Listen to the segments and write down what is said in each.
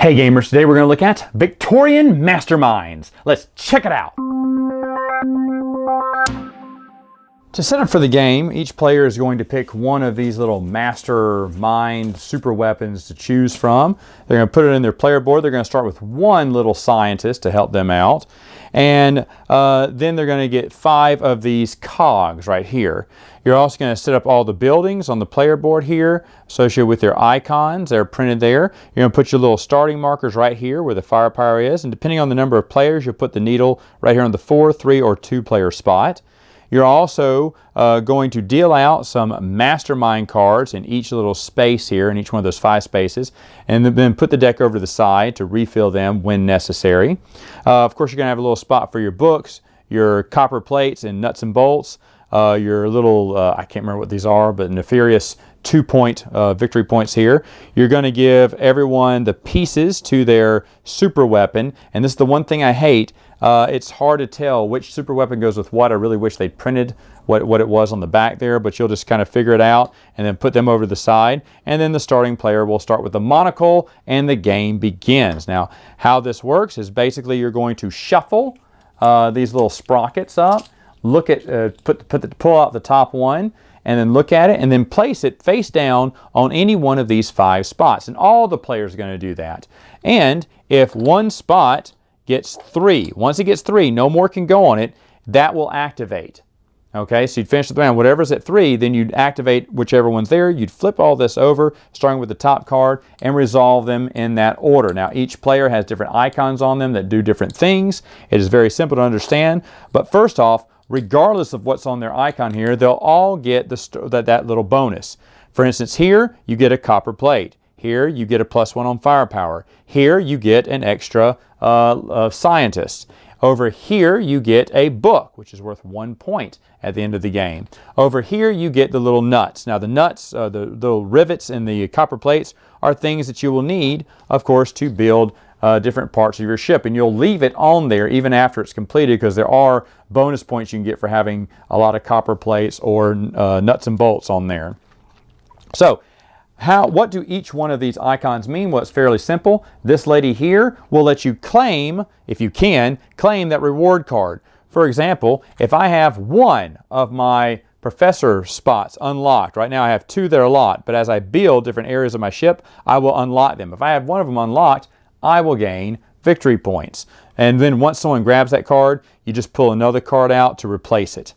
Hey gamers, today we're going to look at Victorian Masterminds. Let's check it out. To set up for the game, each player is going to pick one of these little mastermind super weapons to choose from. They're going to put it in their player board. They're going to start with one little scientist to help them out. And then they're going to get 5 of these cogs right here. You're also going to set up all the buildings on the player board here associated with their icons. They're printed there. You're going to put your little starting markers right here where the firepower is. And depending on the number of players, you'll put the needle right here on the 4, 3, or 2 player spot. You're also going to deal out some mastermind cards in each little space here, in each one of those 5 spaces, and then put the deck over to the side to refill them when necessary. Of course, you're going to have a little spot for your books, your copper plates and nuts and bolts, your little, I can't remember what these are, but nefarious 2-point victory points here. You're going to give everyone the pieces to their super weapon, and this is the one thing I hate. It's hard to tell which super weapon goes with what. I really wish they printed what it was on the back there, but you'll just kind of figure it out and then put them over to the side. And then the starting player will start with the monocle and the game begins. Now, how this works is basically you're going to shuffle these little sprockets up, look at, pull out the top one, and then look at it and then place it face down on any one of these 5 spots. And all the players are going to do that. And if one spot gets 3. Once it gets 3, no more can go on it. That will activate. Okay, so you'd finish the round. Whatever's at 3, then you'd activate whichever one's there. You'd flip all this over, starting with the top card, and resolve them in that order. Now, each player has different icons on them that do different things. It is very simple to understand. But first off, regardless of what's on their icon here, they'll all get that little bonus. For instance, here, you get a copper plate. Here, you get a +1 on firepower. Here, you get an extra scientist. Over here, you get a book, which is worth 1 point at the end of the game. Over here, you get the little nuts. Now, the nuts, the little rivets in the copper plates, are things that you will need, of course, to build different parts of your ship. And you'll leave it on there even after it's completed, because there are bonus points you can get for having a lot of copper plates or nuts and bolts on there. So, what do each one of these icons mean? Well, it's fairly simple. This lady here will let you claim, if you can, claim that reward card. For example, if I have 1 of my professor spots unlocked, right now I have 2 that are locked, but as I build different areas of my ship, I will unlock them. If I have 1 of them unlocked, I will gain victory points. And then once someone grabs that card, you just pull another card out to replace it.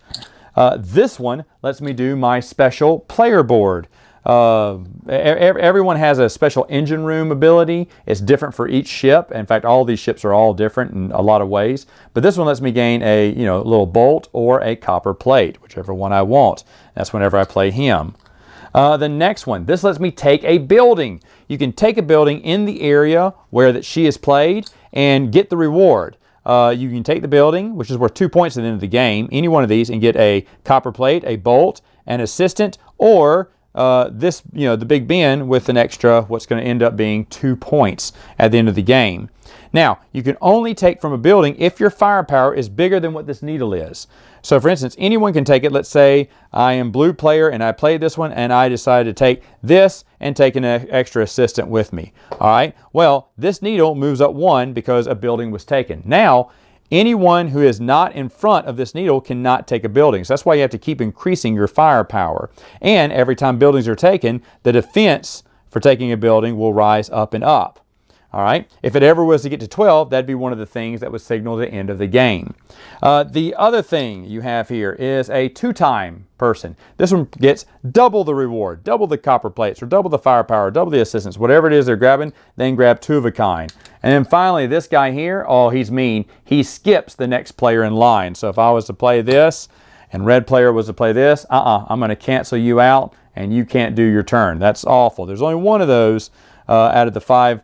This one lets me do my special player board. Everyone has a special engine room ability. It's different for each ship. In fact, all these ships are all different in a lot of ways. But this one lets me gain a little bolt or a copper plate, whichever one I want. That's whenever I play him. The next one, this lets me take a building. You can take a building in the area where that she is played and get the reward. You can take the building, which is worth 2 points at the end of the game, any one of these, and get a copper plate, a bolt, an assistant, or the Big Ben with an extra, what's going to end up being 2 points at the end of the game. Now, you can only take from a building if your firepower is bigger than what this needle is. So, for instance, anyone can take it. Let's say I am blue player and I played this one and I decided to take this and take an extra assistant with me. All right. Well, this needle moves up 1 because a building was taken. Now, anyone who is not in front of this needle cannot take a building. So that's why you have to keep increasing your firepower. And every time buildings are taken, the defense for taking a building will rise up and up. All right. If it ever was to get to 12, that'd be one of the things that would signal the end of the game. The other thing you have here is a 2-time person. This one gets double the reward, double the copper plates, or double the firepower, double the assistance, whatever it is they're grabbing, then grab 2 of a kind. And then finally, this guy here, oh, he's mean. He skips the next player in line. So if I was to play this and red player was to play this, I'm going to cancel you out and you can't do your turn. That's awful. There's only one of those out of the 5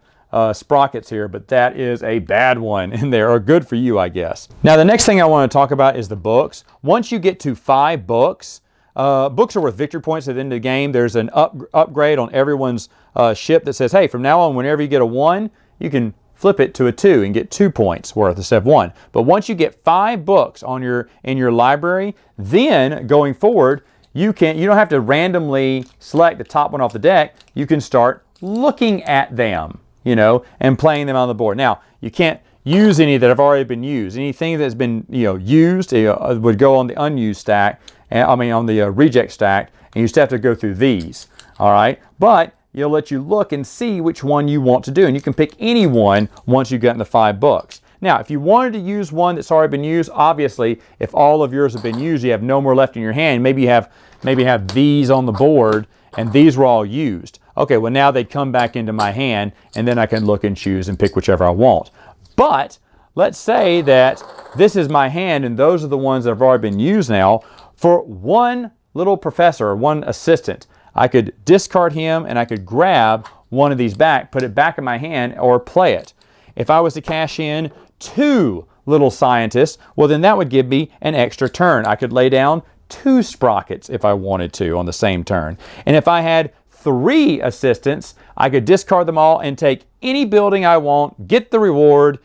sprockets here, but that is a bad one in there, or good for you, I guess. Now, the next thing I want to talk about is the books. Once you get to 5 books, books are worth victory points at the end of the game. There's an upgrade on everyone's ship that says, hey, from now on, whenever you get a 1, you can flip it to a 2 and get 2 points worth instead of 1. But once you get 5 books in your library, then going forward, you don't have to randomly select the top one off the deck. You can start looking at them. you know, and playing them on the board. Now, you can't use any that have already been used. Anything that's been, you know, used would go on the unused stack, on the reject stack, and you still have to go through these, all right? But it'll let you look and see which one you want to do, and you can pick any one once you've gotten the 5 books. Now, if you wanted to use one that's already been used, obviously, if all of yours have been used, you have no more left in your hand. Maybe you have these on the board, and these were all used. Okay, well now they come back into my hand, and then I can look and choose and pick whichever I want. But let's say that this is my hand, and those are the ones that have already been used now. For one little professor, or one assistant, I could discard him, and I could grab one of these back, put it back in my hand, or play it. If I was to cash in 2 little scientists, well then that would give me an extra turn. I could lay down 2 sprockets if I wanted to on the same turn. And if I had 3 assistants, I could discard them all and take any building I want, get the reward,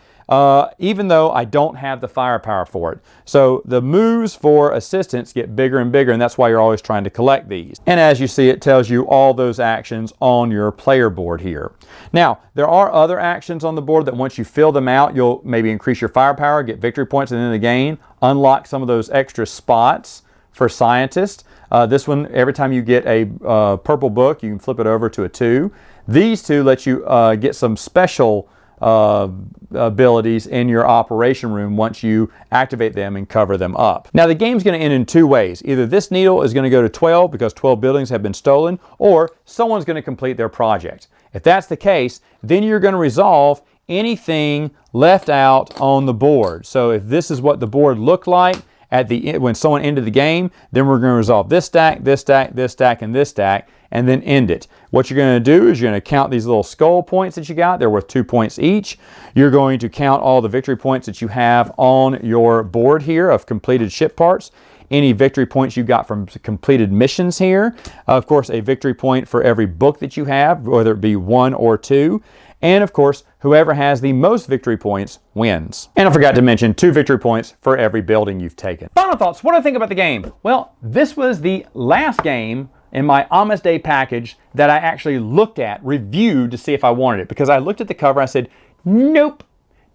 even though I don't have the firepower for it. So the moves for assistants get bigger and bigger, and that's why you're always trying to collect these. And as you see, it tells you all those actions on your player board here. Now, there are other actions on the board that once you fill them out, you'll maybe increase your firepower, get victory points at the end of the game, unlock some of those extra spots for scientists. This one, every time you get a purple book, you can flip it over to a 2. These 2 let you get some special abilities in your operation room once you activate them and cover them up. Now the game's going to end in 2 ways. Either this needle is going to go to 12 because 12 buildings have been stolen, or someone's going to complete their project. If that's the case, then you're going to resolve anything left out on the board. So if this is what the board looked like at the end, when someone ended the game, then we're going to resolve this stack, this stack, this stack, and this stack, and then end it. What you're going to do is you're going to count these little skull points that you got. They're worth 2 points each. You're going to count all the victory points that you have on your board here of completed ship parts. Any victory points you got from completed missions here. Of course, a victory point for every book that you have, whether it be 1 or 2. And of course, whoever has the most victory points wins. And I forgot to mention 2 victory points for every building you've taken. Final thoughts, what do I think about the game? Well, this was the last game in my Amos Day package that I actually looked at, reviewed to see if I wanted it. Because I looked at the cover, I said, nope,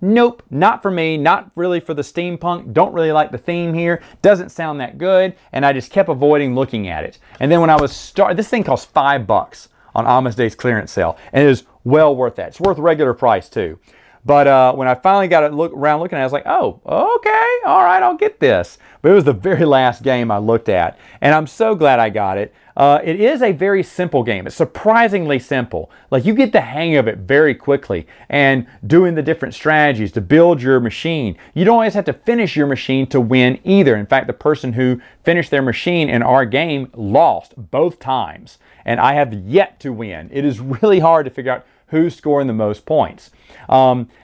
nope, not for me, not really for the steampunk, don't really like the theme here, doesn't sound that good, and I just kept avoiding looking at it. And then when I was this thing cost $5 on Amos Day's clearance sale, and it is well worth that. It's worth regular price too. But when I finally got it around looking at it, I was like, oh, okay, all right, I'll get this. But it was the very last game I looked at, and I'm so glad I got it. It is a very simple game. It's surprisingly simple. Like, you get the hang of it very quickly, and doing the different strategies to build your machine. You don't always have to finish your machine to win either. In fact, the person who finished their machine in our game lost both times, and I have yet to win. It is really hard to figure out who's scoring the most points.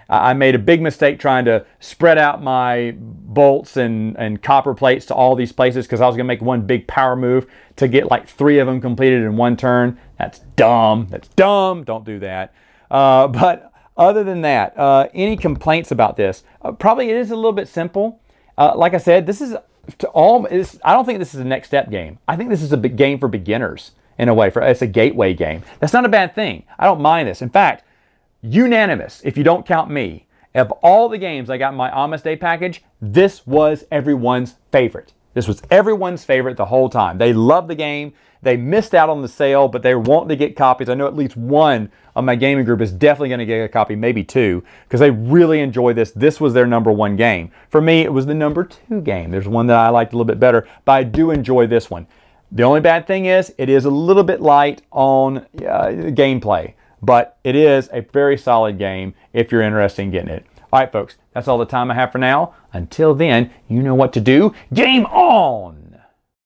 I made a big mistake trying to spread out my bolts and copper plates to all these places because I was going to make one big power move to get like 3 of them completed in one turn. That's dumb. That's dumb. Don't do that. But other than that, any complaints about this? Probably it is a little bit simple. Like I said, this is I don't think this is a next step game. I think this is a big game for beginners in a way. It's a gateway game. That's not a bad thing. I don't mind this. In fact, unanimous, if you don't count me, of all the games I got in my Amos Day package, this was everyone's favorite. This was everyone's favorite the whole time. They loved the game. They missed out on the sale, but they were wanting to get copies. I know at least one of my gaming group is definitely going to get a copy, maybe 2, because they really enjoy this. This was their #1 game. For me, it was the #2 game. There's one that I liked a little bit better, but I do enjoy this one. The only bad thing is it is a little bit light on gameplay, but it is a very solid game if you're interested in getting it. All right, folks, that's all the time I have for now. Until then, you know what to do. Game on!